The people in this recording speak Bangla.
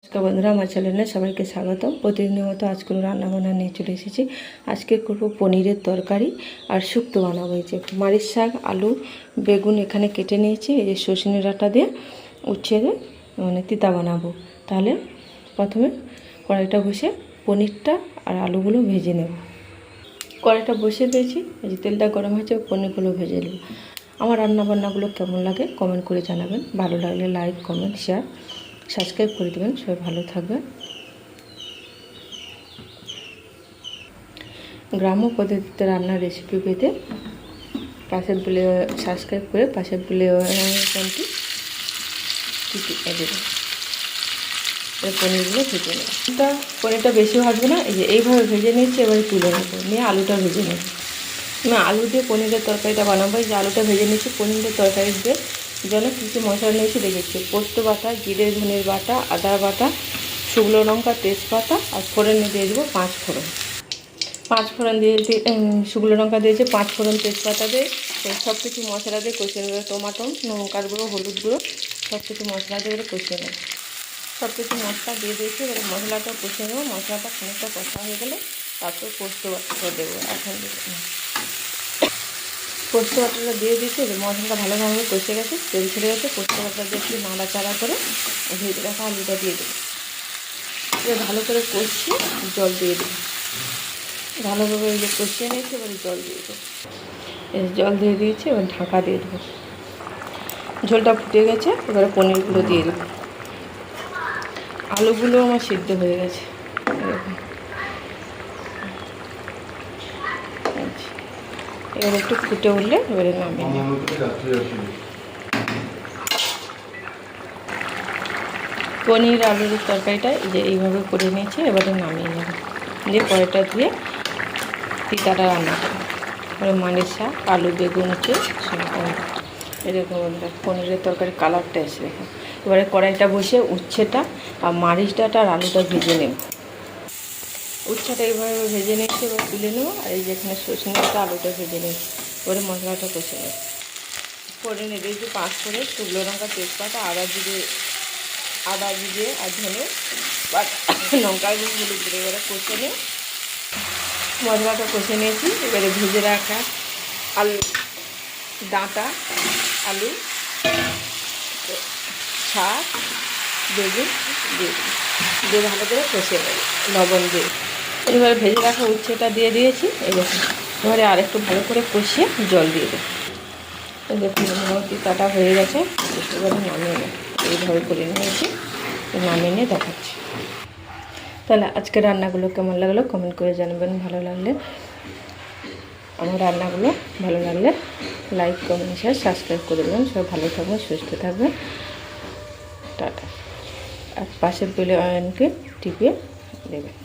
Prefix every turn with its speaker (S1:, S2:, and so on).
S1: নমস্কার বন্ধুরা, আমার চ্যানেলে সবাইকে স্বাগতম। প্রতিদিনের মতো আজকের রান্না বান্না নিয়ে চলে এসেছি। আজকে করব পনিরের তরকারি আর শুক্তো বানাবো। এই যে মারিচ শাক, আলু, বেগুন এখানে কেটে নিয়েছি। এই যে সজনে ডাঁটা দিয়ে উচ্ছে দিয়ে তিতা বানাবো। তাহলে প্রথমে কড়াইটা বসে পনিরটা আর আলুগুলো ভেজে নেব। কড়াইটা বসিয়ে দিয়েছি, এই যে তেলটা গরম হয়েছে, পনিরগুলো ভেজে নেব। আমার রান্নাবান্নাগুলো কেমন লাগে কমেন্ট করে জানাবেন। ভালো লাগলে লাইক, কমেন্ট, শেয়ার, সাবস্ক্রাইব করে দেবেন। সবাই ভালো থাকবেন। গ্রাম্য পদ্ধতিতে রান্নার রেসিপি পেতে পাশের বেলে সাবস্ক্রাইব করে পাশের বেলে আইকনটি টিপে দেবেন। পনিরগুলো ভেজে নেব। পনিরটা বেশি ভাজবে না, এই যে এইভাবে ভেজে নিয়েছি। এবারে তুলে নেব, নিয়ে আলুটা ভেজে নেব। আমি আলু দিয়ে পনিরের তরকারিটা বানাবো। এই যে আলুটা ভেজে নিয়েছি। পনিরের তরকারিতে জন্য কী কী মশলা নিয়েছি দেখেছি। পোস্ত বাটা, জিরে ধনের বাটা, আদা বাটা, শুকনো লঙ্কা, তেজপাতা আর ফোড়নে দিয়ে দেবো 5 ফোড়ন। 5 ফোড়ন দিয়ে শুকনো লঙ্কা দিয়েছি, 5 ফোড়ন, তেজপাতা দিয়ে সব কিছু মশলা দিয়ে কষিয়ে নেবো। টমাটো, লঙ্কার গুঁড়ো, হলুদ গুঁড়ো সব কিছু মশলা দিয়ে কষিয়ে নেবো। সব কিছু মশলা দিয়ে দিয়েছি। এবারে মশলাটা কষিয়ে নেবো। মশলাটা খানিকটা কষা হয়ে গেলে তারপর পোস্ত বাটা দেবো। এখন পোস্ত বাটাটা দিয়ে দিচ্ছি। মশলাটা ভালোভাবে কষে গেছে, তেল ছেড়ে গেছে। পোস্ত বাটাটা দিয়ে একটু নাড়াচাড়া করে ভেজে রাখা আলুটা দিয়ে দেবো। এবার ভালো করে কষিয়ে জল দিয়ে দেবো। ভালোভাবে এই যে কষিয়ে নিয়েছি, এবারে জল দিয়ে দেবো। জল দিয়ে দিয়েছি, এবার ঢাকা দিয়ে দেবো। ঝোলটা ফুটে গেছে, এবারে পনিরগুলো দিয়ে দেবো। আলুগুলো আমার সিদ্ধ হয়ে গেছে। এবার একটু ফুটে উঠলে এবারে নামিয়ে নেব। পনির আলুর তরকারিটা এই যে এইভাবে করে নিয়েছি। এবারে নামিয়ে নেব, দিয়ে কড়াইটা ধুয়ে তিতাটা রান্না করব। এবারে মারিচ শাক, আলু, বেগুন হচ্ছে এরকম পনিরের তরকারি কালারটা এসে দেখো। এবারে কড়াইটা বসে উচ্ছেটা আর মারিচ ডাঁটা আর আলুটা ভেজে নেব। উচ্ছেটা এইভাবে ভেজে নিয়েছি, এবার তুলে নেবো। আর এই যে এখানে সজনে ডাঁটা, আলুটা ভেজে নিয়েছি। এবারে মশলাটা কষে নেব। ফোড়নে দিয়েছি 5 ফোড়ন, শুকনো লঙ্কা, তেজপাতা, আদা জিরে আর ধনে লঙ্কার গুঁড়ো, হলুদ গুঁড়ো। এবারে কষে নিয়ে মশলাটা কষে নিয়েছি। এবারে ভেজে রাখা আলু, ডাঁটা, আলু, শাক, বেগুন দিয়ে ভালো করে কষে নেব লবণ দিয়ে। এবারে ভেজে রাখা উচ্ছেটা দিয়ে দিয়েছি। এবারে আরেকটু ভালো করে কষিয়ে জল দিয়ে দেবো। দেখুন তিতাটা হয়ে গেছে। এবারে নামিয়ে নেব। এইভাবে করে নিয়েছি, নামিয়ে নিয়ে দেখাচ্ছি। তাহলে আজকে রান্নাগুলো কেমন লাগলো কমেন্ট করে জানাবেন। ভালো লাগলে আমার রান্নাগুলো ভালো লাগলে লাইক, কমেন্ট, শেয়ার, সাবস্ক্রাইব করে দেবেন। সব ভালো থাকবেন, সুস্থ থাকবেন। টাটা। আর পাশের বেল আইকনকে টিপে দেবেন।